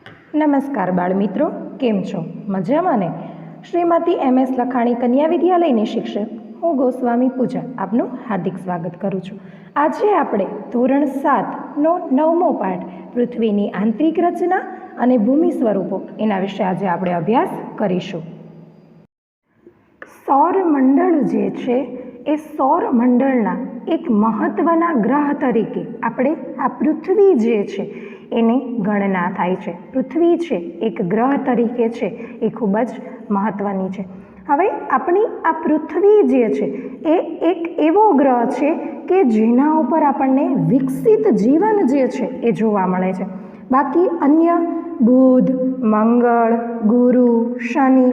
નમસ્કાર બાળમિત્રો, કેમ છો? મજામાં ને? શ્રીમતી MS લખાણી કન્યા વિદ્યાલયની શિક્ષક હું ગોસ્વામી પૂજા આપનું હાર્દિક સ્વાગત કરું છું. આજે આપણે ધોરણ 7નો 9મો પાઠ પૃથ્વીની આંતરિક રચના અને ભૂમિ સ્વરૂપો એના વિશે આજે આપણે અભ્યાસ કરીશું. સૌરમંડળ જે છે એ સૌરમંડળના એક મહત્ત્વના ગ્રહ તરીકે આપણે આ પૃથ્વી જે છે એની ગણના થાય છે. પૃથ્વી છે એક ગ્રહ તરીકે છે એ ખૂબ જ મહત્ત્વની છે. હવે આપણી આ પૃથ્વી જે છે એ એક એવો ગ્રહ છે કે જેના ઉપર આપણને વિકસિત જીવન જે છે એ જોવા મળે છે. બાકી અન્ય બુધ, મંગળ, ગુરુ, શનિ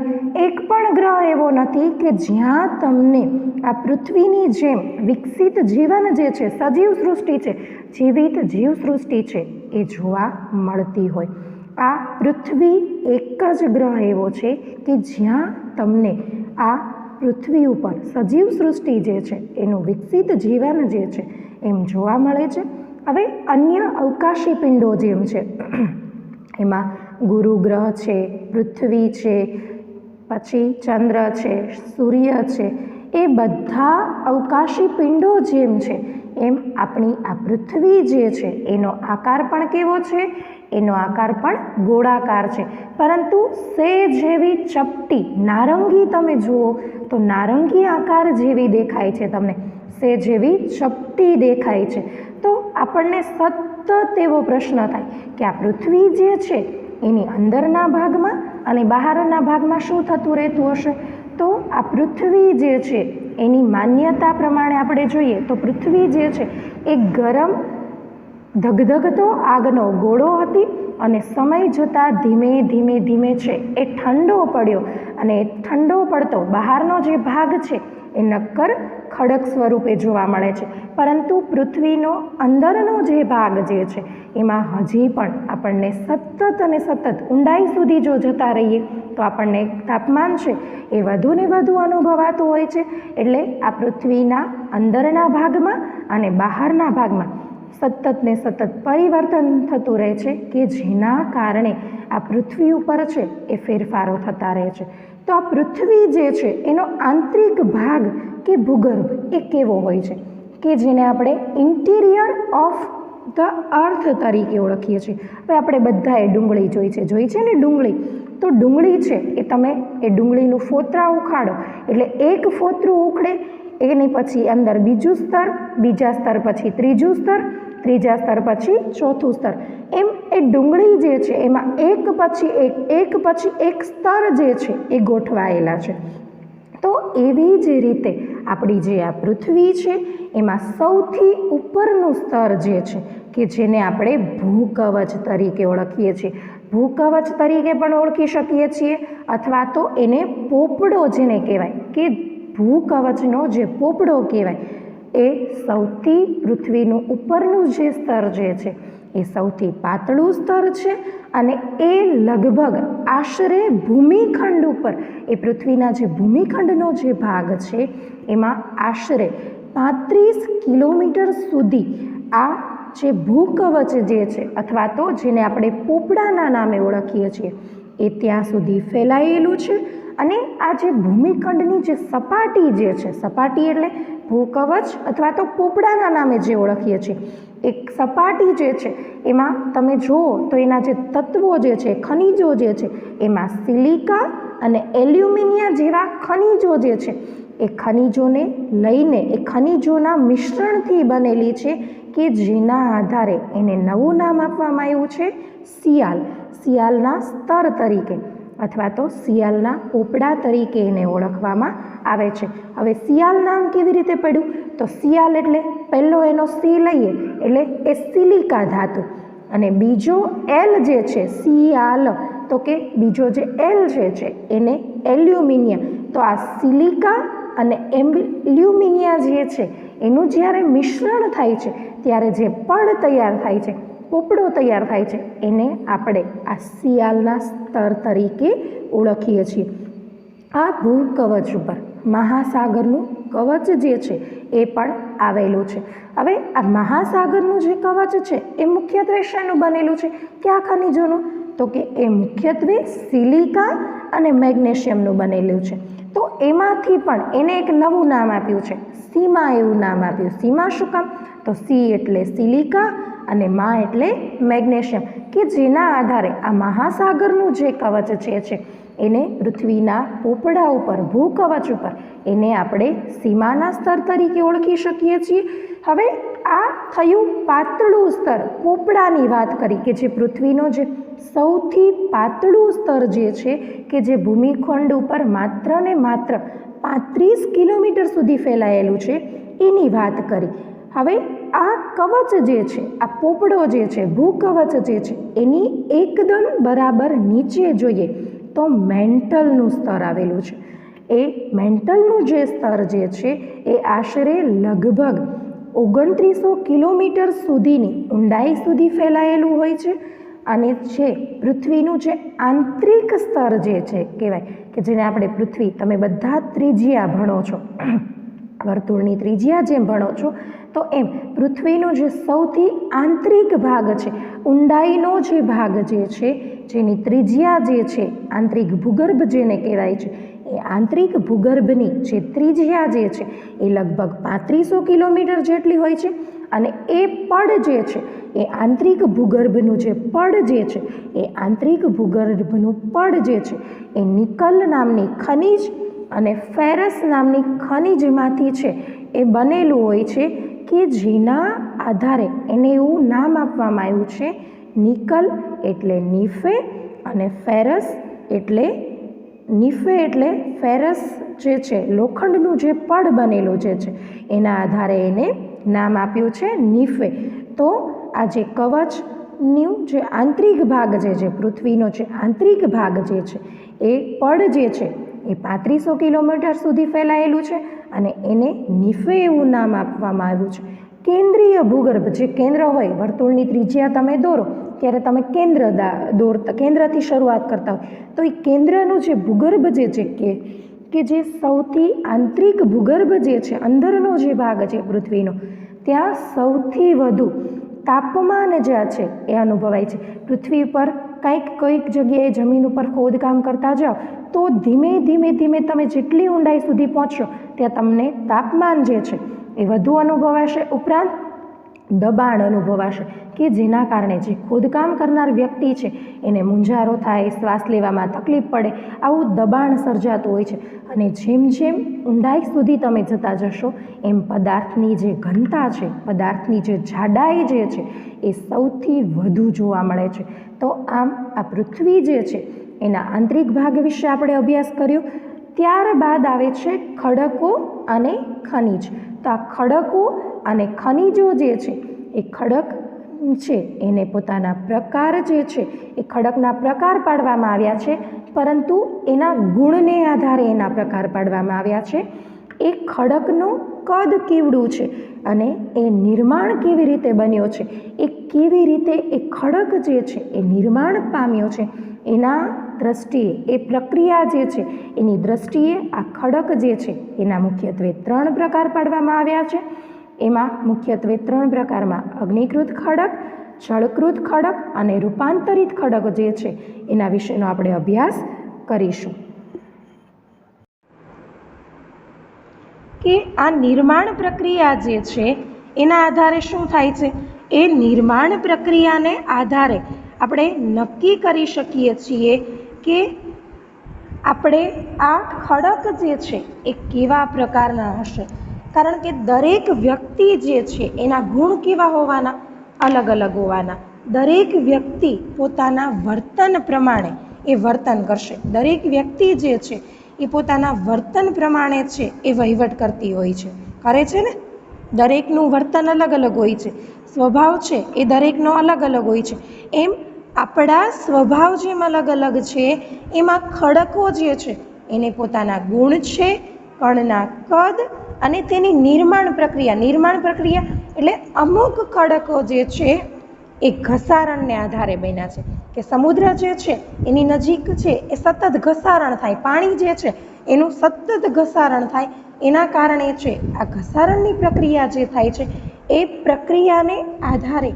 એક પણ ગ્રહ એવો નથી કે જ્યાં તમને આ પૃથ્વીની જેમ વિકસિત જીવન જે છે, સજીવ સૃષ્ટિ છે, જીવિત જીવસૃષ્ટિ છે એ જોવા મળતી હોય. આ પૃથ્વી એક જ ગ્રહ એવો છે કે જ્યાં તમને આ પૃથ્વી ઉપર સજીવ સૃષ્ટિ જે છે એનું વિકસિત જીવન જે છે એમ જોવા મળે છે. હવે અન્ય અવકાશી પિંડો જેમ છે એમાં ગુરુ ગ્રહ છે, પૃથ્વી છે, પછી ચંદ્ર છે, સૂર્ય છે, એ બધા અવકાશી પિંડો જેમ છે એમ આપણી આ પૃથ્વી જે છે એનો આકાર પણ કેવો છે? એનો આકાર પણ ગોળાકાર છે. પરંતુ સેજ જેવી ચપટી નારંગી તમે જુઓ તો નારંગી આકાર જેવી દેખાય છે, તમને સેજ જેવી ચપટી દેખાય છે. તો આપણને સતત એવો પ્રશ્ન થાય કે આ પૃથ્વી જે છે એની અંદરના ભાગમાં અને બહારના ભાગમાં શું થતું રહેતું હશે? તો આ પૃથ્વી જે છે એની માન્યતા પ્રમાણે આપણે જોઈએ તો પૃથ્વી જે છે એ ગરમ ધગધગતો આગનો ગોળો હતી અને સમય જતાં ધીમે ધીમે ધીમે છે એ ઠંડો પડ્યો અને ઠંડો પડતો બહારનો જે ભાગ છે એ નક્કર ખડક સ્વરૂપે જોવા મળે છે. પરંતુ પૃથ્વીનો અંદરનો જે ભાગ જે છે એમાં હજી પણ આપણને સતત અને સતત ઊંડાઈ સુધી જો જતા રહીએ તો આપણને તાપમાન છે એ વધુ ને વધુ અનુભવાતું હોય છે. એટલે આ પૃથ્વીના અંદરના ભાગમાં અને બહારના ભાગમાં સતત ને સતત પરિવર્તન થતું રહે છે કે જેના કારણે આ પૃથ્વી ઉપર છે એ ફેરફારો થતા રહે છે. તો આ પૃથ્વી જે છે એનો આંતરિક ભાગ કે ભૂગર્ભ એ કેવો હોય છે કે જેને આપણે ઇન્ટિરિયર ઓફ ધ અર્થ તરીકે ઓળખીએ છીએ. હવે આપણે બધાએ ડુંગળી જોઈ છે ને ડુંગળી. તો ડુંગળી છે એ તમે એ ડુંગળીનું ફોતરા ઉખાડો એટલે એક ફોતરું ઉખડે, એની પછી અંદર બીજું સ્તર, બીજા સ્તર પછી ત્રીજું સ્તર, ત્રીજા સ્તર પછી ચોથું સ્તર, એમ એ ડુંગળી જે છે એમાં એક પછી એક સ્તર જે છે એ ગોઠવાયેલા છે. તો એવી જ રીતે આપણી જે આ પૃથ્વી છે એમાં સૌથી ઉપરનું સ્તર જે છે કે જેને આપણે ભૂકવચ તરીકે ઓળખીએ છીએ. ભૂકવચ તરીકે પણ ઓળખી શકીએ છીએ અથવા તો એને પોપડો જેને કહેવાય કે ભૂકવચનો જે પોપડો કહેવાય એ સૌથી પૃથ્વીનું ઉપરનું જે સ્તર જે છે એ સૌથી પાતળું સ્તર છે અને એ લગભગ આશરે ભૂમિખંડ ઉપર એ પૃથ્વીના જે ભૂમિખંડનો જે ભાગ છે એમાં આશરે 35 કિલોમીટર સુધી આ જે ભૂકવચ જે છે અથવા તો જેને આપણે પોપડાના નામે ઓળખીએ છીએ એ ત્યાં સુધી ફેલાયેલું છે. અને આ જે ભૂમિખંડની જે સપાટી જે છે, સપાટી એટલે ભૂકવચ અથવા તો પોપડાના નામે જે ઓળખીએ છીએ, એક સપાટી જે છે એમાં તમે જુઓ તો એના જે તત્વો જે છે, ખનિજો જે છે એમાં સિલિકા અને એલ્યુમિનિયમ જેવા ખનિજો જે છે એ ખનિજોને લઈને એ ખનિજોના મિશ્રણથી બનેલી છે કે જેના આધારે એને નવું નામ આપવામાં આવ્યું છે સિયાલ. સિયાલના સ્તર તરીકે અથવા તો સિયાલના પોપડા તરીકે એને ઓળખવામાં આવે છે. હવે સિયાલ નામ કેવી રીતે પડ્યું? તો સિયાલ એટલે પહેલો એનો સી લઈએ એટલે એ સિલિકા ધાતુ અને બીજો એલ જે છે સિયાલ, તો કે બીજો જે એલ જે છે એને એલ્યુમિનિયમ. તો આ સિલિકા અને એલ્યુમિનિયમ જે છે એનું જ્યારે મિશ્રણ થાય છે ત્યારે જે પડ તૈયાર થાય છે, પોપડો તૈયાર થાય છે, એને આપણે આ સિયાલના સ્તર તરીકે ઓળખીએ છીએ. આ ભૂકવચ ઉપર મહાસાગરનું કવચ જે છે એ પણ આવેલું છે. હવે આ મહાસાગરનું જે કવચ છે એ મુખ્યત્વે શેનું બનેલું છે? કયા ખનિજોનું? તો કે એ મુખ્યત્વે સિલિકા અને મેગ્નેશિયમનું બનેલું છે. તો એમાંથી પણ એને એક નવું નામ આપ્યું છે, સીમા એવું નામ આપ્યું. સીમા શું કામ? તો સી એટલે સિલિકા અને મા એટલે મેગ્નેશિયમ, કે જેના આધારે આ મહાસાગરનું જે કવચ છે એને પૃથ્વીના પોપડા ઉપર, ભૂકવચ ઉપર એને આપણે સીમાના સ્તર તરીકે ઓળખી શકીએ છીએ. હવે આ થયું પાતળું સ્તર, પોપડાની વાત કરી કે જે પૃથ્વીનો જે સૌથી પાતળું સ્તર જે છે કે જે ભૂમિખંડ ઉપર માત્ર ને માત્ર 35 કિલોમીટર સુધી ફેલાયેલું છે એની વાત કરી. હવે આ કવચ જે છે, આ પોપડો જે છે, ભૂકવચ જે છે એની એકદમ બરાબર નીચે જોઈએ તો મેન્ટલનું સ્તર આવેલું છે. એ મેન્ટલનું જે સ્તર જે છે એ આશરે લગભગ 2900 કિલોમીટર સુધીની ઊંડાઈ સુધી ફેલાયેલું હોય છે. અને જે પૃથ્વીનું જે આંતરિક સ્તર જે છે કહેવાય કે જેને આપણે પૃથ્વી, તમે બધા ત્રિજ્યા ભણો છો, વર્તુળની ત્રિજ્યા જેમ ભણો છો તો એમ પૃથ્વીનો જે સૌથી આંતરિક ભાગ છે, ઊંડાઈનો જે ભાગ જે છે, જેની ત્રિજ્યા જે છે, આંતરિક ભૂગર્ભ જેને કહેવાય છે, એ આંતરિક ભૂગર્ભની જે ત્રિજ્યા જે છે એ લગભગ 3500 કિલોમીટર જેટલી હોય છે. અને એ પડ જે છે, એ આંતરિક ભૂગર્ભનું જે પડ જે છે, એ આંતરિક ભૂગર્ભનું પડ જે છે એ નિકલ નામની ખનિજ અને ફેરસ નામની ખનિજમાંથી છે એ બનેલું હોય છે, કે જેના આધારે એને એવું નામ આપવામાં આવ્યું છે નિકલ એટલે નીફે અને ફેરસ એટલે ફેરસ જે છે લોખંડનું જે પડ બનેલું જે છે એના આધારે એને નામ આપ્યું છે નીફે. તો આ જે કવચનું જે આંતરિક ભાગ જે છે, પૃથ્વીનો જે આંતરિક ભાગ જે છે એ પડ જે છે એ 3500 કિલોમીટર સુધી ફેલાયેલું છે અને એને નીફે એવું નામ આપવામાં આવ્યું છે. કેન્દ્રીય ભૂગર્ભ, જે કેન્દ્ર હોય, વર્તુળની ત્રિજ્યા તમે દોરો ત્યારે તમે કેન્દ્રથી શરૂઆત કરતા હોય તો એ કેન્દ્રનું જે ભૂગર્ભ જે છે કે જે સૌથી આંતરિક ભૂગર્ભ જે છે, અંદરનો જે ભાગ છે પૃથ્વીનો, ત્યાં સૌથી વધુ તાપમાન જ્યાં છે એ અનુભવાય છે. પૃથ્વી પર કોઈક જગ્યાએ જમીન ઉપર ખોદકામ કરતા જાઓ તો ધીમે ધીમે તમે જેટલી ઊંડાઈ સુધી પહોંચશો ત્યાં તમને તાપમાન જે છે એ વધુ અનુભવાશે, ઉપરાંત દબાણ અનુભવાશે, કે જેના કારણે જે ખોદકામ કરનાર વ્યક્તિ છે એને મૂંઝારો થાય, શ્વાસ લેવામાં તકલીફ પડે, આવું દબાણ સર્જાતું હોય છે. અને જેમ જેમ ઊંડાઈ સુધી તમે જતા જશો એમ પદાર્થની જે ઘનતા છે, પદાર્થની જે જાડાઈ જે છે એ સૌથી વધુ જોવા મળે છે. તો આમ આ પૃથ્વી જે છે એના આંતરિક ભાગ વિશે આપણે અભ્યાસ કર્યો. ત્યારબાદ આવે છે ખડકો અને ખનિજ. તો આ ખડકો અને ખનિજો જે છે એ ખડક છે એને પોતાના પ્રકાર જે છે એ ખડકના પ્રકાર પાડવામાં આવ્યા છે, પરંતુ એના ગુણને આધારે એના પ્રકાર પાડવામાં આવ્યા છે. એ ખડકનું કદ કેવડું છે અને એ નિર્માણ કેવી રીતે બન્યો છે, એ કેવી રીતે એ ખડક જે છે એ નિર્માણ પામ્યો છે, એના દ્રષ્ટિએ, એ પ્રક્રિયા જે છે એની દ્રષ્ટિએ આ ખડક જે છે એના મુખ્યત્વે 3 પ્રકાર પાડવામાં આવ્યા છે. એમાં મુખ્યત્વે 3 પ્રકારમાં અગ્નિકૃત ખડક, જળકૃત ખડક અને રૂપાંતરિત ખડક જે છે એના વિશેનો આપણે અભ્યાસ કરીશું. કે આ નિર્માણ પ્રક્રિયા જે છે એના આધારે શું થાય છે, એ નિર્માણ પ્રક્રિયાને આધારે આપણે નક્કી કરી શકીએ છીએ કે આપણે આ ખડક જે છે એ કેવા પ્રકારના હશે. કારણ કે દરેક વ્યક્તિ જે છે એના ગુણ કેવા હોવાના, અલગ અલગ હોવાના. દરેક વ્યક્તિ પોતાના વર્તન પ્રમાણે એ વર્તન કરશે. દરેક વ્યક્તિ જે છે એ પોતાના વર્તન પ્રમાણે છે એ વહીવટ કરતી હોય છે, કરે છે ને. દરેકનું વર્તન અલગ અલગ હોય છે, સ્વભાવ છે એ દરેકનો અલગ અલગ હોય છે. એમ આપણા સ્વભાવ જેમ અલગ અલગ છે, એમાં ખડકો જે છે એને પોતાના ગુણ છે, કણના કદ અને તેની નિર્માણ પ્રક્રિયા એટલે અમુક ખડકો જે છે એ ઘસારણને આધારે બન્યા છે. કે સમુદ્ર જે છે એની નજીક છે એ સતત ઘસારણ થાય, પાણી જે છે એનું સતત ઘસારણ થાય, એના કારણે છે આ ઘસારણની પ્રક્રિયા જે થાય છે એ પ્રક્રિયાને આધારે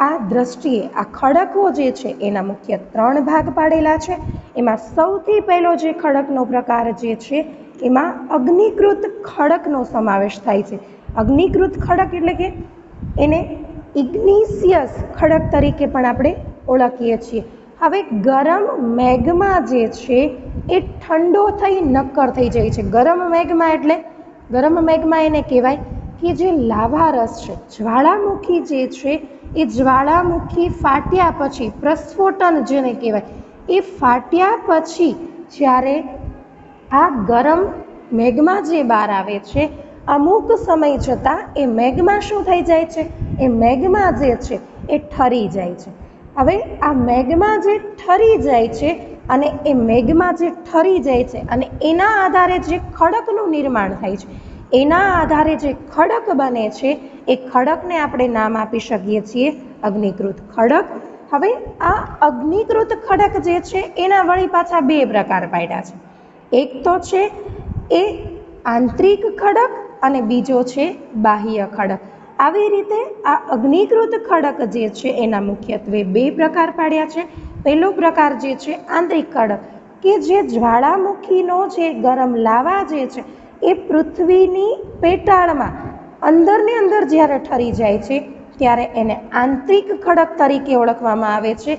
આ દ્રષ્ટિએ આ ખડકો જે છે એના મુખ્ય 3 ભાગ પાડેલા છે. એમાં સૌથી પહેલો જે ખડકનો પ્રકાર જે છે એમાં અગ્નિકૃત ખડકનો સમાવેશ થાય છે. અગ્નિકૃત ખડક એટલે કે એને ઇગ્નિશિયસ ખડક તરીકે પણ આપણે ઓળખીએ છીએ. હવે ગરમ મેગ્મા જે છે એ ઠંડો થઈ નક્કર થઈ જાય છે. ગરમ મેગ્મા એને કહેવાય કે જે લાવા રસ છે, જ્વાળામુખી જે છે એ જ્વાળામુખી ફાટ્યા પછી પ્રસ્ફોટન જેને કહેવાય, એ ફાટ્યા પછી જ્યારે આ ગરમ મેગ્મા જે બહાર આવે છે, અમુક સમય જતાં એ મેગ્મા શું થઈ જાય છે? એ મેગ્મા જે છે એ ઠરી જાય છે. હવે આ મેગ્મા જે ઠરી જાય છે અને એ મેગ્મા જે ઠરી જાય છે અને એના આધારે જે ખડકનું નિર્માણ થાય છે, એના આધારે જે ખડક બને છે એ ખડકને આપણે નામ આપી શકીએ છીએ અગ્નિકૃત ખડક. હવે આ અગ્નિકૃત ખડક જે છે એના વળી પાછા 2 પ્રકાર પાડ્યા છે. એક તો છે એ આંતરિક ખડક અને બીજો છે બાહ્ય ખડક. આવી રીતે આ અગ્નિકૃત ખડક જે છે એના મુખ્યત્વે 2 પ્રકાર પાડ્યા છે. પહેલો પ્રકાર જે છે આંતરિક ખડક, કે જે જ્વાળામુખીનો જે ગરમ લાવા જે છે એ પૃથ્વીની પેટાળમાં અંદરને અંદર જ્યારે ઠરી જાય છે ત્યારે એને આંતરિક ખડક તરીકે ઓળખવામાં આવે છે.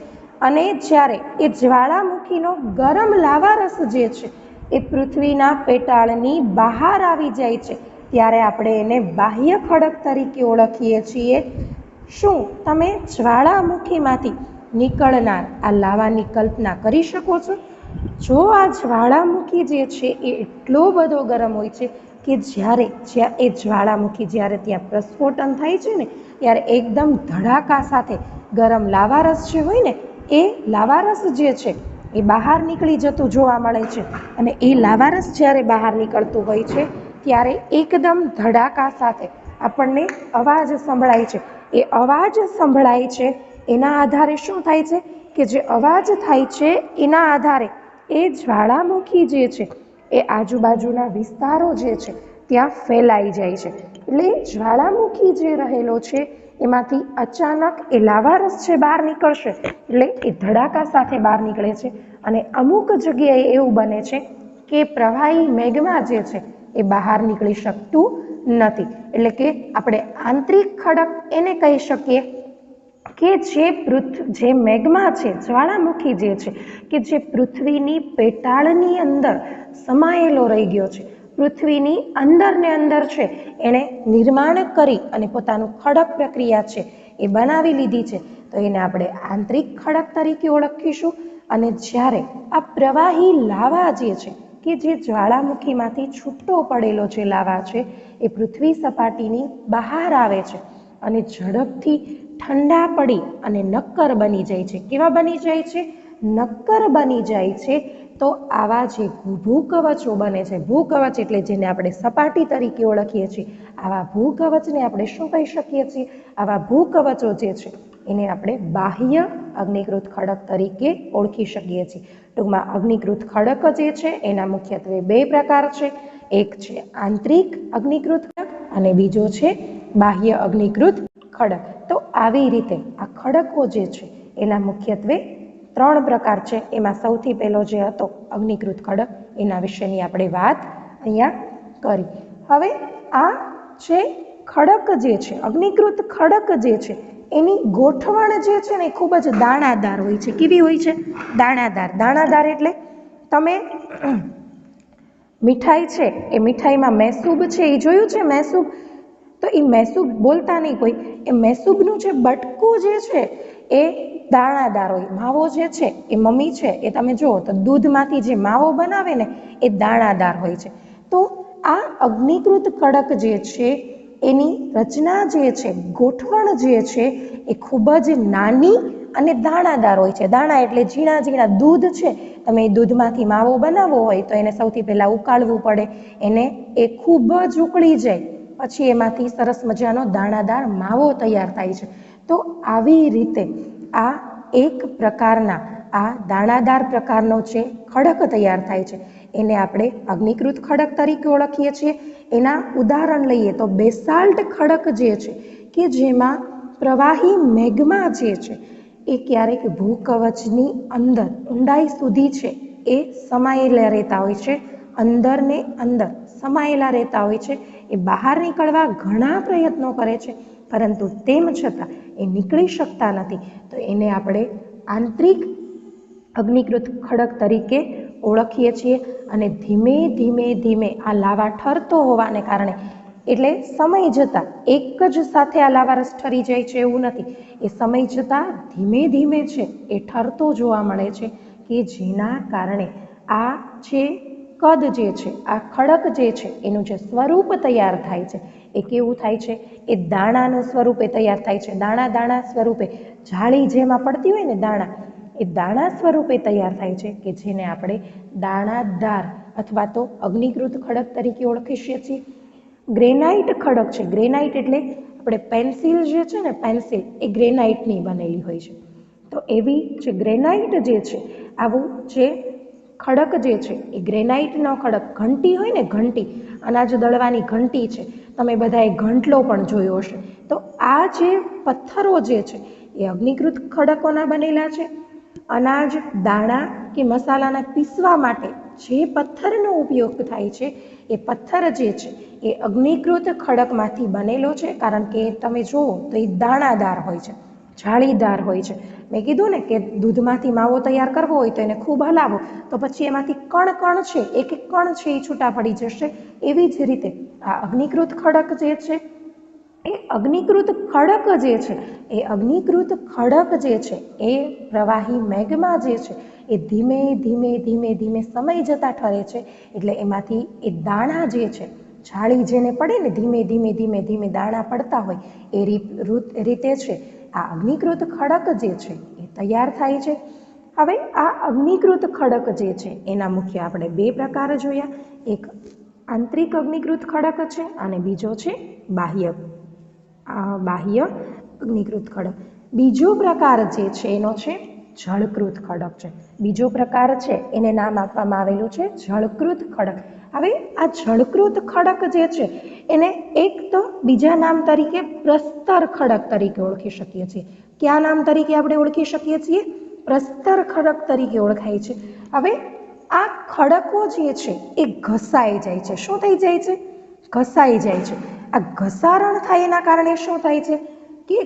અને જ્યારે એ જ્વાળામુખીનો ગરમ લાવારસ જે છે એ પૃથ્વીના પેટાળની બહાર આવી જાય છે ત્યારે આપણે એને બાહ્ય ખડક તરીકે ઓળખીએ છીએ. શું તમે જ્વાળામુખીમાંથી નીકળનાર આ લાવાની કલ્પના કરી શકો છો? જો આ જ્વાળામુખી જે છે એ એટલો બધો ગરમ હોય છે કે જ્યાં એ જ્વાળામુખી જ્યારે ત્યાં પ્રસ્ફોટન થાય છે ને ત્યારે એકદમ ધડાકા સાથે ગરમ લાવારસ જે હોય ને એ લાવારસ જે છે એ બહાર નીકળી જતું જોવા મળે છે. અને એ લાવારસ જ્યારે બહાર નીકળતું હોય છે ત્યારે એકદમ ધડાકા સાથે આપણને અવાજ સંભળાય છે. એ અવાજ સંભળાય છે એના આધારે શું થાય છે કે જે અવાજ થાય છે એના આધારે એ જ્વાળામુખી જે છે એ આજુબાજુના વિસ્તારો જે છે ત્યાં ફેલાઈ જાય છે. એટલે જ્વાળામુખી જે રહેલો છે એમાંથી અચાનક એ લાવારસ છે બહાર નીકળશે એટલે એ ધડાકા સાથે બહાર નીકળે છે. અને અમુક જગ્યાએ એવું બને છે કે પ્રવાહી મેગ્મા જે છે એ બહાર નીકળી શકતું નથી. એટલે કે આપણે આંતરિક ખડક એને કહી શકીએ કે જે મેગ્મા છે, જ્વાળામુખી જે છે કે જે પૃથ્વીની પેટાળની અંદર સમાયેલો રહી ગયો છે, પૃથ્વીની અંદર ને અંદર છે એણે નિર્માણ કરી અને પોતાનું ખડક પ્રક્રિયા છે એ બનાવી લીધી છે, તો એને આપણે આંતરિક ખડક તરીકે ઓળખીશું. અને જ્યારે આ પ્રવાહી લાવા જે છે કે જે જ્વાળામુખીમાંથી છૂટો પડેલો જે લાવા છે એ પૃથ્વી સપાટીની બહાર આવે છે અને ઝડપથી ઠંડા પડી અને નક્કર બની જાય છે. કેવા બની જાય છે? નક્કર બની જાય છે. તો આવા જે ભૂકવચો બને છે, ભૂકવચ એટલે જેને આપણે સપાટી તરીકે ઓળખીએ છીએ, આવા ભૂકવચને આપણે શું કહી શકીએ છીએ? આવા ભૂકવચો જે છે એને આપણે બાહ્ય અગ્નિકૃત ખડક તરીકે ઓળખી શકીએ છીએ. ટૂંકમાં અગ્નિકૃત ખડક જે છે એના મુખ્યત્વે 2 પ્રકાર છે. એક છે આંતરિક અગ્નિકૃત ખડક અને બીજો છે બાહ્ય અગ્નિકૃત ખડક. તો આવી રીતે આ ખડકો જે છે એના મુખ્યત્વે 3 પ્રકાર છે. એમાં સૌથી પહેલો જે હતો અગ્નિકૃત ખડક, એના વિશેની આપણે વાત અહીંયા કરી. હવે આ જે ખડક જે છે, અગ્નિકૃત ખડક જે છે એની ગોઠવણ જે છે ને ખૂબ જ દાણાદાર હોય છે. કેવી હોય છે? દાણાદાર. દાણાદાર એટલે તમે મીઠાઈ છે એ મીઠાઈમાં મૈસૂબ છે એ જોયું છે? મૈસૂબ તો એ મૈસૂબ બોલતા નહીં કોઈ, એ મૈસૂબનું જે બટકું જે છે એ દાણાદાર હોય. માવો જે છે એ મમ્મી છે એ તમે જુઓ તો દૂધમાંથી જે માવો બનાવે ને એ દાણાદાર હોય છે. તો આ અગ્નિકૃત ખડક જે છે એની રચના જે છે, ગોઠવણ જે છે એ ખૂબ જ નાની અને દાણાદાર હોય છે. દાણા એટલે ઝીણા ઝીણા. દૂધ છે, તમે એ દૂધમાંથી માવો બનાવવો હોય તો એને સૌથી પહેલાં ઉકાળવું પડે. એને એ ખૂબ જ ઉકળી જાય પછી એમાંથી સરસ મજાનો દાણાદાર માવો તૈયાર થાય છે. તો આવી રીતે આ એક પ્રકારના આ દાણાદાર પ્રકારનો છે ખડક તૈયાર થાય છે. એને આપણે અગ્નિકૃત ખડક તરીકે ઓળખીએ છીએ. એના ઉદાહરણ લઈએ તો બેસાલ્ટ ખડક જે છે કે જેમાં પ્રવાહી મેઘમાં જે છે એ ક્યારેક ભૂકવચની અંદર ઊંડાઈ સુધી છે એ સમાયેલા રહેતા હોય છે, અંદર ને અંદર સમાયેલા રહેતા હોય છે. એ બહાર નીકળવા ઘણા પ્રયત્નો કરે છે, પરંતુ તેમ છતાં એ નીકળી શકતા નથી. તો એને આપણે આંતરિક અગ્નિકૃત ખડક તરીકે ઓળખીએ છીએ. અને ધીમે ધીમે ધીમે આ લાવા ઠરતો હોવાને કારણે, એટલે સમય જતાં એક જ સાથે આ લાવારસ ઠરી જાય છે એવું નથી, એ સમય જતાં ધીમે ધીમે છે એ ઠરતો જોવા મળે છે, કે જેના કારણે આ જે કદ જે છે, આ ખડક જે છે એનું જે સ્વરૂપ તૈયાર થાય છે એ કેવું થાય છે? એ દાણાનું સ્વરૂપે તૈયાર થાય છે. દાણા દાણા સ્વરૂપે, જાળી જેમાં પડતી હોય ને દાણા, એ દાણા સ્વરૂપે તૈયાર થાય છે, કે જેને આપણે દાણાદાર અથવા તો અગ્નિકૃત ખડક તરીકે ઓળખીએ છીએ. ગ્રેનાઇટ ખડક છે. ગ્રેનાઇટ એટલે આપણે પેન્સિલ જે છે ને, પેન્સિલ એ ગ્રેનાઇટની બનેલી હોય છે. તો એવી જે ગ્રેનાઇટ જે છે, આવું જે ખડક જે છે એ ગ્રેનાઇટનો ખડક, ઘંટી હોય ને, ઘંટી, અનાજ દળવાની ઘંટી છે, તમે બધાએ ઘંટલો પણ જોયો હશે. તો આ જે પથ્થરો જે છે એ અગ્નિકૃત ખડકોના બનેલા છે. અનાજ, દાણા કે મસાલાના પીસવા માટે જે પથ્થરનો ઉપયોગ થાય છે એ પથ્થર જે છે એ અગ્નિકૃત ખડકમાંથી બનેલો છે. કારણ કે તમે જુઓ તો એ દાણાદાર હોય છે, જાળીદાર હોય છે. મેં કીધું ને કે દૂધમાંથી માવો તૈયાર કરવો હોય તો એને ખૂબ હલાવો તો પછી એમાંથી કણ કણ છે, એક એક કણ છે એ છૂટા પડી જશે. એવી જ રીતે આ અગ્નિકૃત ખડક જે છે, એ અગ્નિકૃત ખડક જે છે, એ અગ્નિકૃત ખડક જે છે એ પ્રવાહી મેઘમાં જે છે એ ધીમે ધીમે ધીમે ધીમે સમય જતાં ઠરે છે. એટલે એમાંથી એ દાણા જે છે, જાળી જેને પડે ને, ધીમે ધીમે ધીમે ધીમે દાણા પડતા હોય એ રીતે છે આ અગ્નિકૃત ખડક જે છે એ તૈયાર થાય છે. હવે આ અગ્નિકૃત ખડક જે છે એના મુખ્ય આપણે બે પ્રકાર જોયા. એક આંતરિક અગ્નિકૃત ખડક છે અને બીજો છે બાહ્ય અગ્નિકૃત ખડક. બીજો પ્રકાર જે છે એનો છે જળકૃત ખડક છે. બીજો પ્રકાર છે એને નામ આપવામાં આવેલું છે જળકૃત ખડક. હવે આ જળકૃત ખડક જે છે એને એક તો બીજા નામ તરીકે પ્રસ્તર ખડક તરીકે ઓળખી શકીએ છીએ. કયા નામ તરીકે આપણે ઓળખી શકીએ છીએ? પ્રસ્તર ખડક તરીકે ઓળખાય છે. હવે આ ખડકો જે છે એ ઘસાઈ જાય છે. શું થઈ જાય છે? ઘસાઈ જાય છે. આ ઘસારણ થાય એના કારણે શું થાય છે કે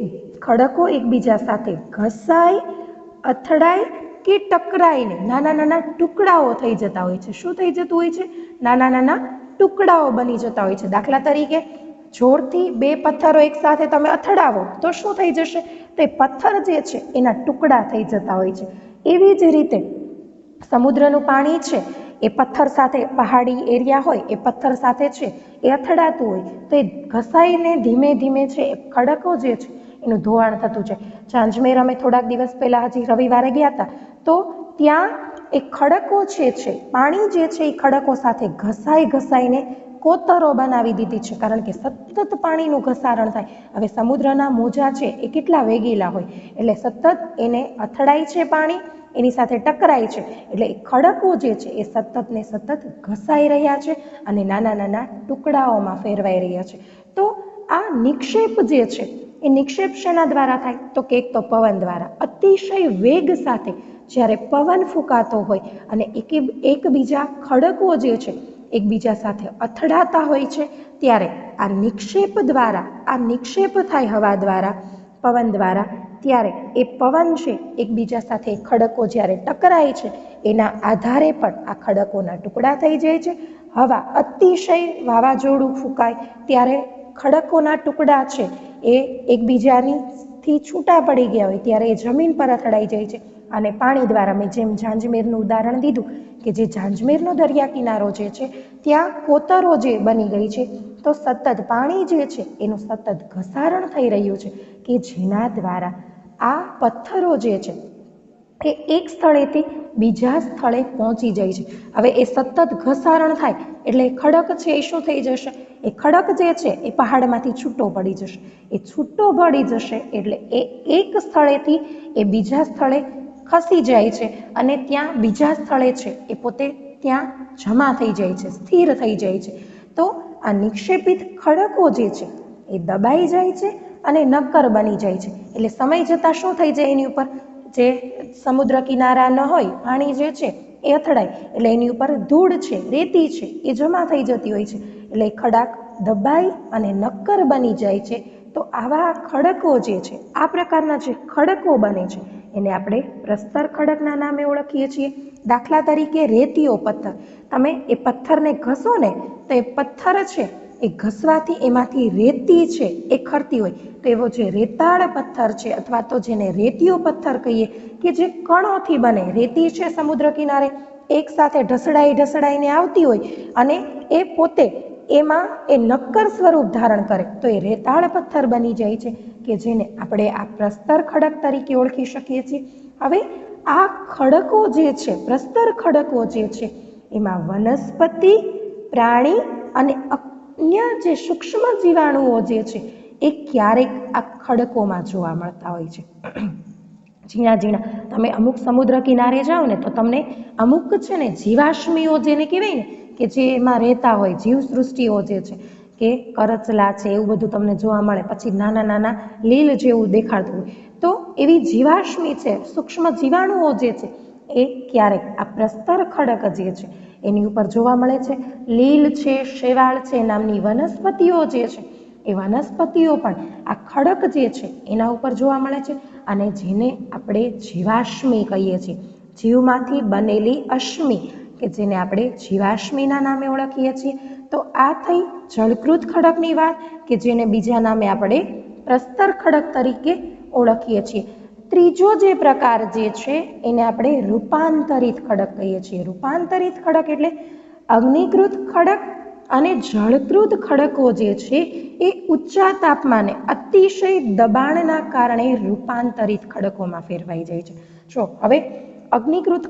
ખડકો એકબીજા સાથે ઘસાય, અથડાય કે ટકરાઈને નાના નાના ટુકડાઓ થઈ જતા હોય છે. શું થઈ જતું હોય છે? નાના નાના ટુકડાઓ બની જતા હોય છે. દાખલા તરીકે જોરથી બે પથ્થરો એક સાથે તમે અથડાવો તો શું થઈ જશે? તો એ પથ્થર જે છે એના ટુકડા થઈ જતા હોય છે. એવી જ રીતે સમુદ્રનું પાણી છે એ પથ્થર સાથે, પહાડી એરિયા હોય એ પથ્થર સાથે છે એ અથડાતું હોય તો એ ઘસાઈને ધીમે ધીમે છે એ ખડકો જે છે એનું ધોવાણ થતું છે. જાંજમેર અમે થોડાક દિવસ પહેલાં હજી રવિવારે ગયા હતા તો ત્યાં એ ખડકો છે પાણી જે છે એ ખડકો સાથે ઘસાઈને કોતરો બનાવી દીધી છે. કારણ કે સતત પાણીનું ઘસારણ થાય. હવે સમુદ્રના મોજા છે એ કેટલા વેગીલા હોય, એટલે સતત એને અથડાય છે પાણી, એની સાથે ટકરાય છે, એટલે એ ખડકો જે છે એ સતત ને સતત ઘસાઈ રહ્યા છે અને નાના નાના ટુકડાઓમાં ફેરવાઈ રહ્યા છે. તો આ નિક્ષેપ જે છે એ નિક્ષેપ શેના દ્વારા થાય? તો કે એક તો પવન દ્વારા. અતિશય વેગ સાથે જ્યારે પવન ફૂંકાતો હોય અને એકબીજા ખડકો જે છે એકબીજા સાથે અથડાતા હોય છે ત્યારે આ નિક્ષેપ દ્વારા, આ નિક્ષેપ થાય હવા દ્વારા, પવન દ્વારા, ત્યારે એ પવન છે એકબીજા સાથે ખડકો જ્યારે ટકરાય છે એના આધારે પણ આ ખડકોના ટુકડા થઈ જાય છે. હવા અતિશય વાવાઝોડું ફૂંકાય ત્યારે ખડકોના ટુકડા છે એ એકબીજાથી છૂટા પડી ગયા હોય ત્યારે એ જમીન પર અથડાઈ જાય છે. અને પાણી દ્વારા, મેં જેમ જાંજમેરનું ઉદાહરણ દીધું કે જે જાંજમેરનો દરિયા કિનારો જે છે ત્યાં કોતરો જે બની ગઈ છે તો સતત પાણી જે છે એનું સતત ઘસારણ થઈ રહ્યું છે કે જેના દ્વારા આ પથ્થરો જે છે એ એક સ્થળેથી બીજા સ્થળે પહોંચી જાય છે. હવે એ સતત ઘસારણ થાય એટલે ખડક છે એ શું થઈ જશે? એ ખડક જે છે એ પહાડમાંથી છૂટો પડી જશે. એ છૂટો પડી જશે એટલે એ એક સ્થળેથી એ બીજા સ્થળે ખસી જાય છે અને ત્યાં બીજા સ્થળે છે એ પોતે ત્યાં જમા થઈ જાય છે, સ્થિર થઈ જાય છે. તો આ નિક્ષેપિત ખડકો જે છે એ દબાઈ જાય છે અને નક્કર બની જાય છે. એટલે સમય જતાં શું થઈ જાય એની ઉપર, જે સમુદ્ર કિનારા ન હોય પાણી જે છે એ અથડાય એટલે એની ઉપર ધૂળ છે, રેતી છે એ જમા થઈ જતી હોય છે. એટલે ખડાક દબાઈ અને નક્કર બની જાય છે. તો આવા ખડકો જે છે, આ પ્રકારના જે ખડકો બને છે એને આપણે પ્રસ્તર ખડકના નામે ઓળખીએ છીએ. દાખલા તરીકે રેતીયો પથ્થર, તમે એ પથ્થરને ઘસો ને તો એ પથ્થર છે એ ઘસવાથી એમાંથી રેતી છે એ ખરતી હોય. તો એવો જે રેતાળ પથ્થર છે અથવા તો જેને રેતીયો પથ્થર કહીએ કે જે કણોથી બને, રેતી છે સમુદ્ર કિનારે એક સાથે ઢસડાઈને આવતી હોય અને એ પોતે એમાં એ નક્કર સ્વરૂપ ધારણ કરે તો એ રેતાળ પથ્થર બની જાય છે, કે જેને આપણે આ પ્રસ્તર ખડક તરીકે ઓળખી શકીએ છીએ. હવે આ ખડકો જે છે, પ્રસ્તર ખડકો જે છે એમાં વનસ્પતિ, પ્રાણી અને અન્ય જે સૂક્ષ્મ જીવાણુઓ જે છે એ ક્યારેક આ ખડકોમાં જોવા મળતા હોય છે. ઝીણા ઝીણા, તમે અમુક સમુદ્ર કિનારે જાઓ ને તો તમને અમુક છે ને જીવાશ્મીઓ જેને કહેવાય ને કે જે એમાં રહેતા હોય, જીવસૃષ્ટિઓ જે છે કે કરચલા છે એવું બધું તમને જોવા મળે. પછી નાના નાના લીલ જેવું દેખાડતું હોય. તો એવી જીવાશ્મી છે, સૂક્ષ્મ જીવાણુઓ જે છે એ ક્યારેક આ પ્રસ્તર ખડક જે છે એની ઉપર જોવા મળે છે. લીલ છે, શેવાળ છે નામની વનસ્પતિઓ જે છે એ વનસ્પતિઓ પણ આ ખડક જે છે એના ઉપર જોવા મળે છે અને જેને આપણે જીવાશ્મી કહીએ છીએ. જીવમાંથી બનેલી અશ્મિ કે જેને આપણે જીવાશ્મીના નામે ઓળખીએ છીએ. તો આ થઈ જળકૃત ખડકની વાત, કે જેને બીજા નામે આપણે પ્રસ્તર ખડક તરીકે ઓળખીએ છીએ. ત્રીજો જે પ્રકાર જે છે એને આપણે રૂપાંતરિત ખડક કહીએ છીએ. રૂપાંતરિત ખડક એટલે અગ્નિકૃત ખડક અને જળકૃત ખડકો જે છે એ ઊંચા તાપમાને અતિશય દબાણના કારણે રૂપાંતરિત ખડકોમાં ફેરવાઈ જાય છે. જો હવે અગ્નિકૃત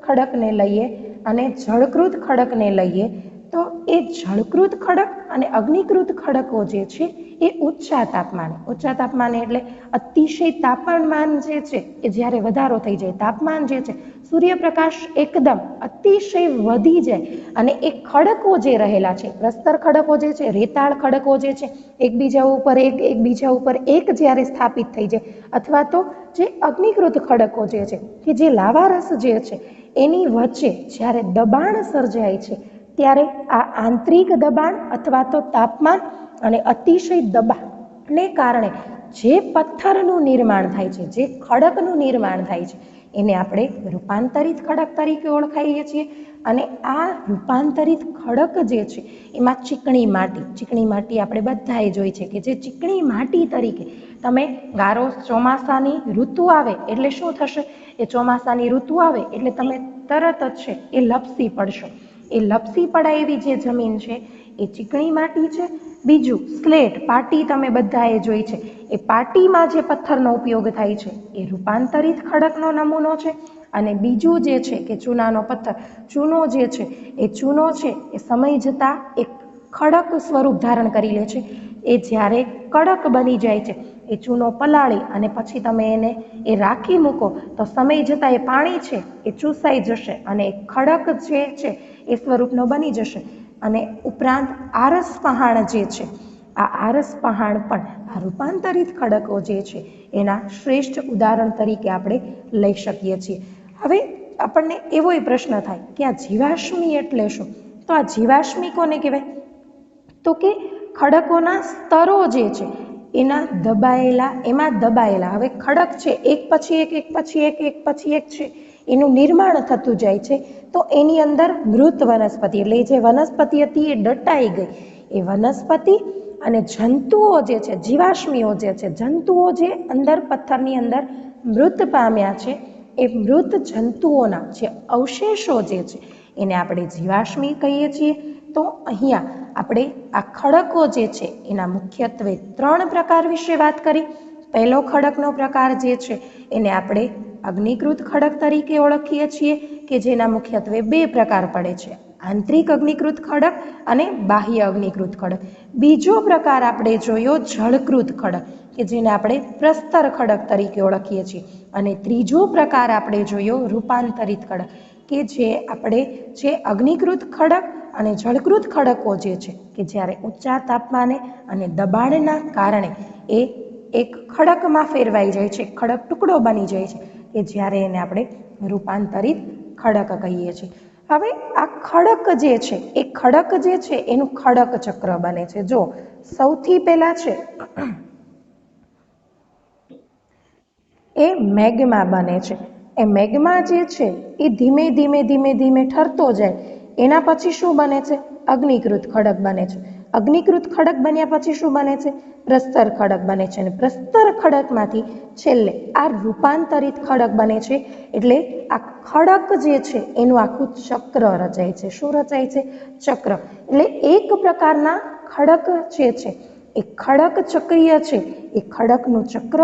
ખડકને લઈએ અને જળકૃત ખડકને લઈએ તો એ જળકૃત ખડક અને અગ્નિકૃત ખડકો જે છે એ ઊંચા તાપમાને એટલે અતિશય તાપમાન જે છે એ જ્યારે વધારો થઈ જાય, તાપમાન જે છે, સૂર્યપ્રકાશ એકદમ અતિશય વધી જાય અને એ ખડકો જે રહેલા છે, પ્રસ્તર ખડકો જે છે, રેતાળ ખડકો જે છે, એકબીજા ઉપર એક જ્યારે સ્થાપિત થઈ જાય, અથવા તો જે અગ્નિકૃત ખડકો જે છે કે જે લાવારસ જે છે એની વચ્ચે જ્યારે દબાણ સર્જાય છે ત્યારે આ આંતરિક દબાણ અથવા તો તાપમાન અને અતિશય દબાણને કારણે જે પથ્થરનું નિર્માણ થાય છે, જે ખડકનું નિર્માણ થાય છે એને આપણે રૂપાંતરિત ખડક તરીકે ઓળખાઈએ છીએ. અને આ રૂપાંતરિત ખડક જે છે એમાં ચીકણી માટી આપણે બધાએ જોઈ છે કે જે ચીકણી માટી તરીકે તમે ગારો ચોમાસાની ઋતુ આવે એટલે શું થશે, એ ચોમાસાની ઋતુ આવે એટલે તમે તરત જ છે એ લપસી પડશો. એ લપસી પડાય એવી જે જમીન છે એ ચીકણી માટી છે. બીજું સ્લેટ, પાટી તમે બધાએ જોઈ છે, એ પાટીમાં જે પથ્થરનો ઉપયોગ થાય છે એ રૂપાંતરિત ખડકનો નમૂનો છે. અને બીજું જે છે કે ચૂનાનો પથ્થર, ચૂનો જે છે એ ચૂનો છે એ સમય જતાં એક ખડક સ્વરૂપ ધારણ કરી લે છે. એ જ્યારે કડક બની જાય છે, એ ચૂનો પલાળી અને પછી તમે એને એ રાખી મૂકો તો સમય જતાં એ પાણી છે એ ચૂસાઈ જશે અને ખડક જે છે એ સ્વરૂપનો બની જશે. અને ઉપરાંત આરસ પહાણ જે છે, આ આરસ પહાણ પણ આ રૂપાંતરિત ખડકો જે છે એના શ્રેષ્ઠ ઉદાહરણ તરીકે આપણે લઈ શકીએ છીએ. હવે આપણને એવોય પ્રશ્ન થાય કે આ જીવાશ્મી એટલે શું? તો આ જીવાશ્મી કોને કહેવાય? તો કે ખડકોના સ્તરો જે છે એમાં દબાયેલા હવે ખડક છે એક પછી એક છે એનું નિર્માણ થતું જાય છે. તો એની અંદર મૃત વનસ્પતિ એટલે જે વનસ્પતિ હતી એ દટાઈ ગઈ, એ વનસ્પતિ અને જંતુઓ જે છે, જીવાશ્મીઓ જે છે, જંતુઓ જે અંદર પથ્થરની અંદર મૃત પામ્યા છે, એ મૃત જંતુઓના જે અવશેષો જે છે એને આપણે જીવાશ્મી કહીએ છીએ. તો અહીંયા આપણે આ ખડકો જે છે એના મુખ્યત્વે 3 પ્રકાર વિશે વાત કરી. પહેલો ખડકનો પ્રકાર જે છે એને આપણે અગ્નિકૃત ખડક તરીકે ઓળખીએ છીએ કે જેના મુખ્યત્વે 2 પ્રકાર પડે છે, આંતરિક અગ્નિકૃત ખડક અને બાહ્ય અગ્નિકૃત ખડક. બીજો પ્રકાર આપણે જોયો જળકૃત ખડક કે જેને આપણે પ્રસ્તર ખડક તરીકે ઓળખીએ છીએ. અને ત્રીજો પ્રકાર આપણે જોયો રૂપાંતરિત ખડક કે જે આપણે જે અગ્નિકૃત ખડક અને જળકૃત ખડકો જે છે કે જ્યારે ઊંચા તાપમાને અને દબાણના કારણે એ એક ખડકમાં ફેરવાઈ જાય છે, ખડક ટુકડો બની જાય છે કે જ્યારે એને આપણે રૂપાંતરિત ખડક કહીએ છીએ. હવે આ ખડક જે છે એ ખડક જે છે એનું ખડક ચક્ર બને છે. જો સૌથી પહેલા છે એ મેગ્મા બને છે. એ મેગ્મા જે છે એ ધીમે ધીમે ધીમે ધીમે ઠરતો જાય. એના પછી શું બને છે? અગ્નિકૃત ખડક બને છે. અગ્નિકૃત ખડક બન્યા પછી શું બને છે? પ્રસ્તર ખડક બને છે. અને પ્રસ્તર ખડકમાંથી છેલ્લે આ રૂપાંતરિત ખડક બને છે. એટલે આ ખડક જે છે એનું આખું ચક્ર રચાય છે. શું રચાય છે? ચક્ર. એટલે એક પ્રકારના ખડક જે છે એ ખડક ચક્રીય છે. એ ખડકનું ચક્ર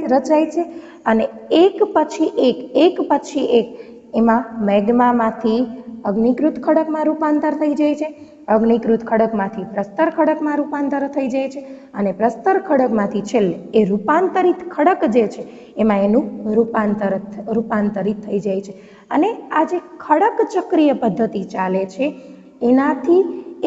રચાય છે અને એક પછી એક એમાં મેગ્મામાંથી અગ્નિકૃત ખડકમાં રૂપાંતર થઈ જાય છે, અગ્નિકૃત ખડકમાંથી પ્રસ્તર ખડકમાં રૂપાંતર થઈ જાય છે અને પ્રસ્તર ખડકમાંથી છેલ્લે એ રૂપાંતરિત ખડક જે છે એમાં એનું રૂપાંતરિત થઈ જાય છે. અને આ જે ખડક ચક્રીય પદ્ધતિ ચાલે છે એનાથી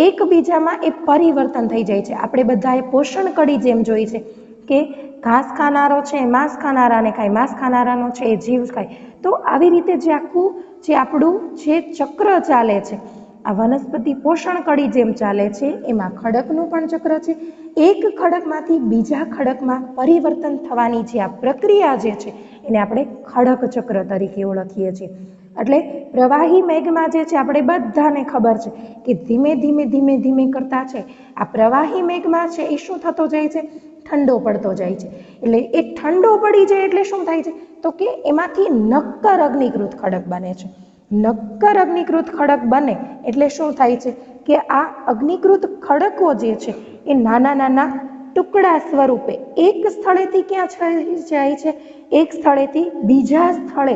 એકબીજામાં એ પરિવર્તન થઈ જાય છે. આપણે બધાએ પોષણ કડી જેમ જોઈ છે કે ઘાસ ખાનારો છે એ માંસ ખાનારાને ખાય, માંસ ખાનારાનો છે એ જીવ ખાય. તો આવી રીતે જે આખું જે આપણું જે ચક્ર ચાલે છે, આ વનસ્પતિ પોષણ કડી જેમ ચાલે છે એમાં ખડકનું પણ ચક્ર છે. એક ખડકમાંથી બીજા ખડકમાં પરિવર્તન થવાની જે આ પ્રક્રિયા જે છે એને આપણે ખડક ચક્ર તરીકે ઓળખીએ છીએ. એટલે પ્રવાહી મેઘમાં જે છે આપણે બધાને ખબર છે કે ધીમે ધીમે ધીમે ધીમે કરતા છે આ પ્રવાહી મેઘમાં છે એ શું થતો જાય છે? ઠંડો પડતો જાય છે. એટલે એ ઠંડો પડી જાય એટલે શું થાય છે? તો કે એમાંથી નક્કર અગ્નિકૃત ખડક બને છે. નક્કર અગ્નિકૃત ખડક બને એટલે શું થાય છે કે આ અગ્નિકૃત ખડકો જે છે એ નાના નાના ટુકડા સ્વરૂપે એક સ્થળેથી ક્યાં જાય છે? એક સ્થળેથી બીજા સ્થળે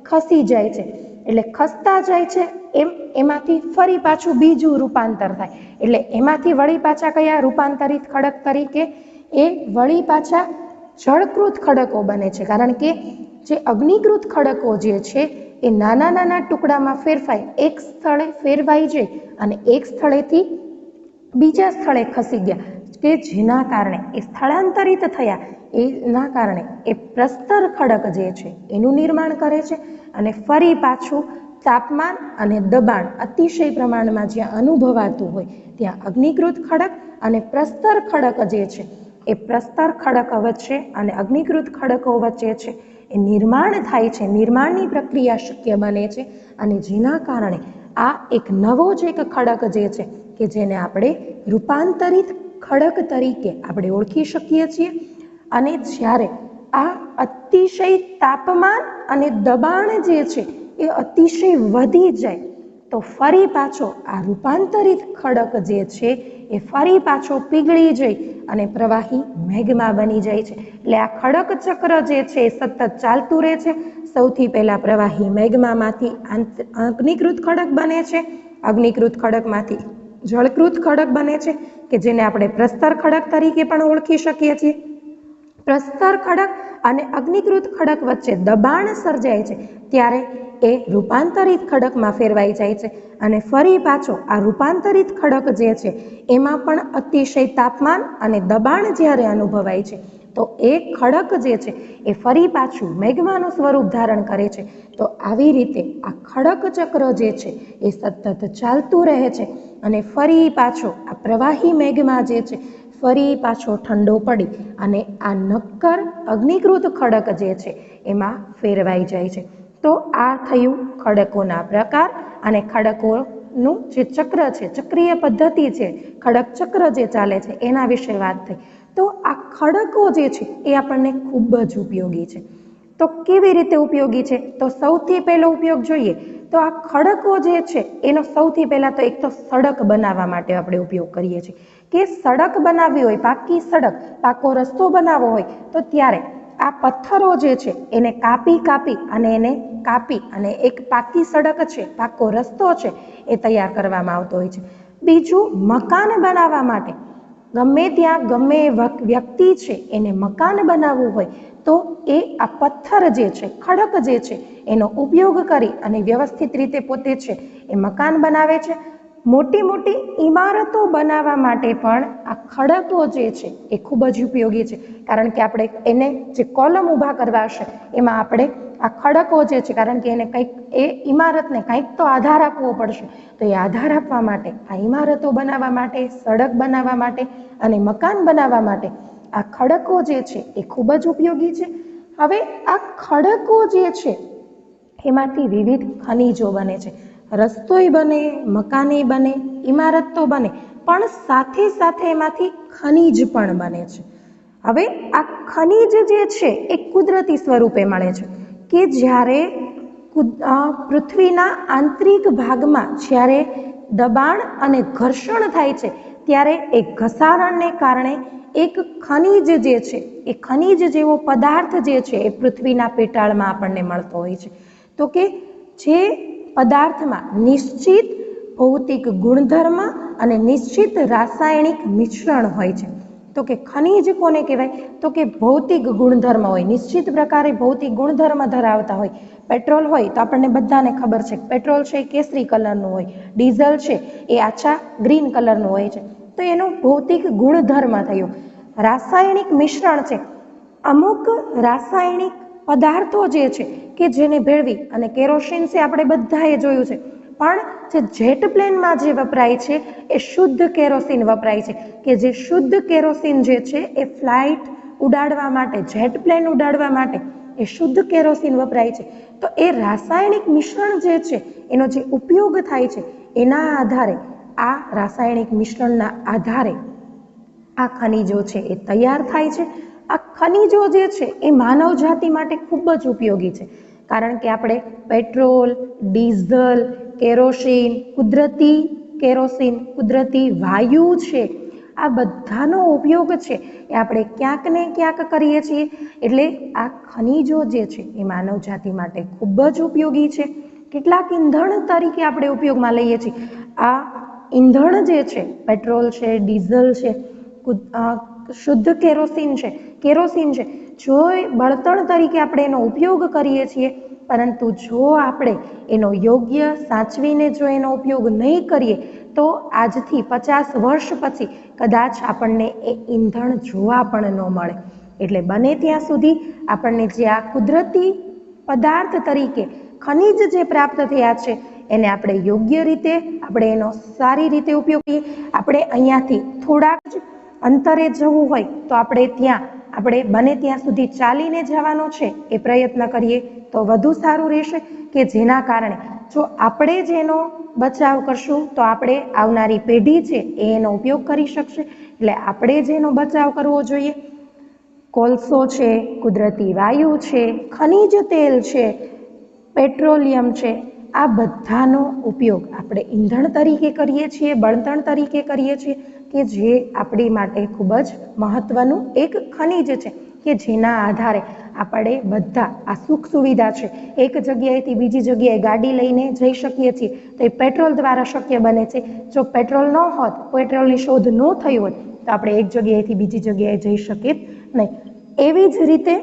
ખસી જાય છે. એટલે ખસતા જાય છે એમાંથી ફરી પાછું બીજું રૂપાંતર થાય. એટલે એમાંથી વળી પાછા કયા રૂપાંતરિત ખડક તરીકે? એ વળી પાછા જળકૃત ખડકો બને છે. કારણ કે જે અગ્નિકૃત ખડકો જે છે એ નાના નાના ટુકડામાં એક સ્થળે ફેરવાઈ જાય અને એક સ્થળેથી બીજા સ્થળે ખસી ગયા કે જેના કારણે એ સ્થળાંતરિત થયા, એના કારણે એ પ્રસ્તર ખડક જે છે એનું નિર્માણ કરે છે અને ફરી પાછું તાપમાન અને દબાણ અતિશય પ્રમાણમાં જ્યાં અનુભવાતું હોય ત્યાં અગ્નિકૃત ખડક અને પ્રસ્તર ખડક જે છે એ પ્રસ્તર ખડક વચ્ચે અને અગ્નિકૃત ખડકો વચ્ચે છે એ નિર્માણ થાય છે. નિર્માણની પ્રક્રિયા શક્ય બને છે અને જેના કારણે આ એક નવો જ એક ખડક જે છે કે જેને આપણે રૂપાંતરિત ખડક તરીકે આપણે ઓળખી શકીએ છીએ. અને જ્યારે આ અતિશય તાપમાન અને દબાણ જે છે એ અતિશય વધી જાય તો ફરી પાછો આ રૂપાંતરિત ખડક જે છે એ ફરી પાછો પીગળી જઈ અને પ્રવાહી મેઘમા બની જાય છે. એટલે આ ખડક ચક્ર જે છે એ સતત ચાલતું રહે છે. સૌથી પહેલા પ્રવાહી મેઘમામાંથી અગ્નિકૃત ખડક બને છે, અગ્નિકૃત ખડકમાંથી જળકૃત ખડક બને છે કે જેને આપણે પ્રસ્તર ખડક તરીકે પણ ઓળખી શકીએ છીએ. પ્રસ્તર ખડક અને અગ્નિકૃત ખડક વચ્ચે દબાણ સર્જાય છે ત્યારે એ રૂપાંતરિત ખડકમાં ફેરવાઈ જાય છે અને ફરી પાછો આ રૂપાંતરિત ખડક જે છે એમાં પણ અતિશય તાપમાન અને દબાણ જ્યારે અનુભવાય છે તો એ ખડક જે છે એ ફરી પાછું મેઘમાનું સ્વરૂપ ધારણ કરે છે. તો આવી રીતે આ ખડક ચક્ર જે છે એ સતત ચાલતું રહે છે અને ફરી પાછો આ પ્રવાહી મેઘમા જે છે ફરી પાછો ઠંડો પડી અને આ નક્કર અગ્નિકૃત ખડક જે છે એમાં ફેરવાઈ જાય છે. તો આ થયું ખડકોના પ્રકાર અને ખડકોનું જે ચક્ર છે, ચક્રીય પદ્ધતિ છે, ખડક ચક્ર જે ચાલે છે એના વિશે વાત થઈ. તો આ ખડકો જે છે એ આપણને ખૂબ જ ઉપયોગી છે. તો કેવી રીતે ઉપયોગી છે? તો સૌથી પહેલો ઉપયોગ જોઈએ તો આ ખડકો જે છે એનો સૌથી પહેલા તો એક તો સડક બનાવવા માટે આપણે ઉપયોગ કરીએ છીએ કે સડક બનાવવી હોય, પાકી સડક, પાકો રસ્તો બનાવવો હોય તો ત્યારે આ પથ્થરો જે છે એને કાપી અને એક પાકી સડક છે, પાકો રસ્તો છે એ તૈયાર કરવામાં આવતો હોય છે. બીજું, મકાન બનાવવા માટે ગમે ત્યાં ગમે વ્યક્તિ છે એને મકાન બનાવવું હોય તો એ આ પથ્થર જે છે, ખડક જે છે, એનો ઉપયોગ કરી અને વ્યવસ્થિત રીતે પોતે છે એ મકાન બનાવે છે. મોટી મોટી ઇમારતો બનાવવા માટે પણ આ ખડકો જે છે એ ખૂબ જ ઉપયોગી છે, કારણ કે આપણે એને જે કોલમ ઊભા કરવા છે એમાં આપણે આ ખડકો જે છે, કારણ કે એને કંઈક એ ઇમારતને કંઈક તો આધાર આપવો પડશે, તો એ આધાર આપવા માટે, આ ઇમારતો બનાવવા માટે, સડક બનાવવા માટે અને મકાન બનાવવા માટે આ ખડકો જે છે એ ખૂબ જ ઉપયોગી છે. હવે આ ખડકો જે છે એમાંથી વિવિધ ખનિજો બને છે. રસ્તોય બને, મકાને બને, ઇમારત તો બને, પણ સાથે સાથે એમાંથી ખનિજ પણ બને છે. હવે આ ખનિજ જે છે એ કુદરતી સ્વરૂપે મળે છે કે જ્યારે પૃથ્વીના આંતરિક ભાગમાં જ્યારે દબાણ અને ઘર્ષણ થાય છે ત્યારે એ ઘસારણને કારણે એક ખનિજ જે છે એ ખનિજ જેવો પદાર્થ જે છે એ પૃથ્વીના પેટાળમાં આપણને મળતો હોય છે. તો કે જે પદાર્થમાં નિશ્ચિત ભૌતિક ગુણધર્મ અને નિશ્ચિત રાસાયણિક મિશ્રણ હોય છે. તો કે ખનિજ કોને કહેવાય? તો કે ભૌતિક ગુણધર્મ હોય, નિશ્ચિત પ્રકારે ભૌતિક ગુણધર્મ ધરાવતા હોય. પેટ્રોલ હોય તો આપણને બધાને ખબર છે કે પેટ્રોલ છે એ કેસરી કલરનું હોય, ડીઝલ છે એ આછા ગ્રીન કલરનું હોય છે, તો એનો ભૌતિક ગુણધર્મ થયો. રાસાયણિક મિશ્રણ છે, અમુક રાસાયણિક પદાર્થો જે છે કે જેને ભેળવી, અને કેરોસીન છે આપણે બધાએ જોયું છે, પણ જે જેટ પ્લેનમાં જે વપરાય છે એ શુદ્ધ કેરોસીન વપરાય છે, કે જે શુદ્ધ કેરોસીન જે છે એ ફ્લાઇટ ઉડાડવા માટે, જેટ પ્લેન ઉડાડવા માટે એ શુદ્ધ કેરોસીન વપરાય છે. તો એ રાસાયણિક મિશ્રણ જે છે એનો જે ઉપયોગ થાય છે એના આધારે, આ રાસાયણિક મિશ્રણના આધારે આ ખનિજો છે એ તૈયાર થાય છે. આ ખનિજો જે છે એ માનવ જાતિ માટે ખૂબ જ ઉપયોગી છે, કારણ કે આપણે પેટ્રોલ, ડીઝલ, કેરોસીન, કુદરતી વાયુ છે, આ બધાનો ઉપયોગ છે એ આપણે ક્યાંક ને ક્યાંક કરીએ છીએ. એટલે આ ખનિજો જે છે એ માનવ જાતિ માટે ખૂબ જ ઉપયોગી છે. કેટલાક ઈંધણ તરીકે આપણે ઉપયોગમાં લઈએ છીએ. આ ઈંધણ જે છે, પેટ્રોલ છે, ડીઝલ છે, શુદ્ધ કેરોસીન છે, જો બળતણ તરીકે આપણે એનો ઉપયોગ કરીએ છીએ, પરંતુ જો આપણે એનો યોગ્ય સાચવીને જો એનો ઉપયોગ નહીં કરીએ તો આજથી 50 વર્ષ પછી કદાચ આપણને એ ઈંધણ જોવા પણ ન મળે. એટલે બને ત્યાં સુધી આપણને જે આ કુદરતી પદાર્થ તરીકે ખનિજ જે પ્રાપ્ત થયા છે એને આપણે યોગ્ય રીતે, આપણે એનો સારી રીતે ઉપયોગ કરીએ. આપણે અહીંયાથી થોડાક જ અંતરે જવું હોય તો આપણે બને ત્યાં સુધી ચાલીને જવાનો છે એ પ્રયત્ન કરીએ તો વધુ સારું રહેશે, કે જેના કારણે જો આપણે જ એનો બચાવ કરશું તો આપણે આવનારી પેઢી છે એનો ઉપયોગ કરી શકશે. એટલે આપણે જ એનો બચાવ કરવો જોઈએ. કોલસો છે, કુદરતી વાયુ છે, ખનિજ તેલ છે, પેટ્રોલિયમ છે, આ બધાનો ઉપયોગ આપણે ઈંધણ તરીકે કરીએ છીએ, બળતણ તરીકે કરીએ છીએ, કે જે આપણી માટે ખૂબ જ મહત્વનું એક ખનિજ છે, કે જેના આધારે આપણે બધા આ સુખ સુવિધા છે, એક જગ્યાએથી બીજી જગ્યાએ ગાડી લઈને જઈ શકીએ છીએ તો એ પેટ્રોલ દ્વારા શક્ય બને છે. જો પેટ્રોલ ન હોત, પેટ્રોલની શોધ ન થઈ હોત તો આપણે એક જગ્યાએથી બીજી જગ્યાએ જઈ શકીએ નહીં. એવી જ રીતે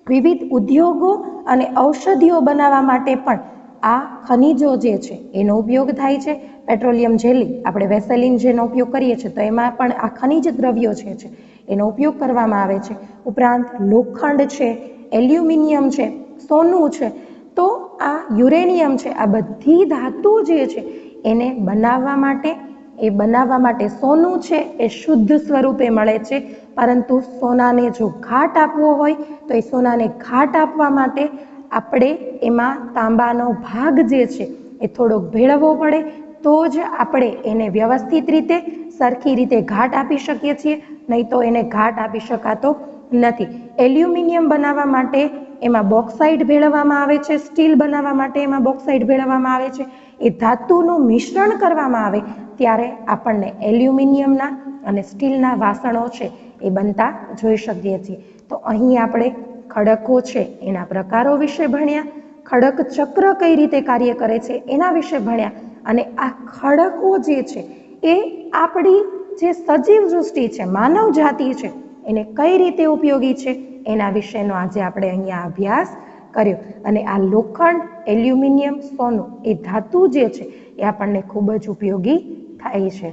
વિવિધ ઉદ્યોગો અને ઔષધિઓ બનાવવા માટે પણ આ ખનિજો જે છે એનો ઉપયોગ થાય છે. પેટ્રોલિયમ જેલી, આપણે વેસેલિન જેનો ઉપયોગ કરીએ છીએ તો એમાં પણ આ ખનિજ દ્રવ્યો છે એનો ઉપયોગ કરવામાં આવે છે. ઉપરાંત લોખંડ છે, એલ્યુમિનિયમ છે, સોનું છે, તો આ યુરેનિયમ છે, આ બધી ધાતુ જે છે એને બનાવવા માટે સોનું છે એ શુદ્ધ સ્વરૂપે મળે છે, પરંતુ સોનાને જો ઘાટ આપવો હોય તો એ સોનાને ઘાટ આપવા માટે આપણે એમાં તાંબાનો ભાગ જે છે એ થોડોક ભેળવવો પડે, તો જ આપણે એને વ્યવસ્થિત રીતે, સરખી રીતે ઘાટ આપી શકીએ છીએ, નહીં તો એને ઘાટ આપી શકાતો નથી. એલ્યુમિનિયમ બનાવવા માટે એમાં બોક્સાઇટ ભેળવવામાં આવે છે, સ્ટીલ બનાવવા માટે એમાં બોક્સાઇટ ભેળવવામાં આવે છે. એ ધાતુનું મિશ્રણ કરવામાં આવે ત્યારે આપણને એલ્યુમિનિયમના અને સ્ટીલના વાસણો છે એ બનતા જોઈ શકીએ છીએ. તો અહીં આપણે ખડકો છે એના પ્રકારો વિશે ભણ્યા, ખડક ચક્ર કઈ રીતે કાર્ય કરે છે એના વિશે ભણ્યા, અને આ ખડકો જે છે એ આપણી જે સજીવ સૃષ્ટિ છે, માનવ જાતિ છે એને કઈ રીતે ઉપયોગી છે એના વિશેનો આજે આપણે અહીંયા અભ્યાસ કર્યો. અને આ લોખંડ, એલ્યુમિનિયમ, સોનું એ ધાતુ જે છે એ આપણને ખૂબ જ ઉપયોગી થાય છે.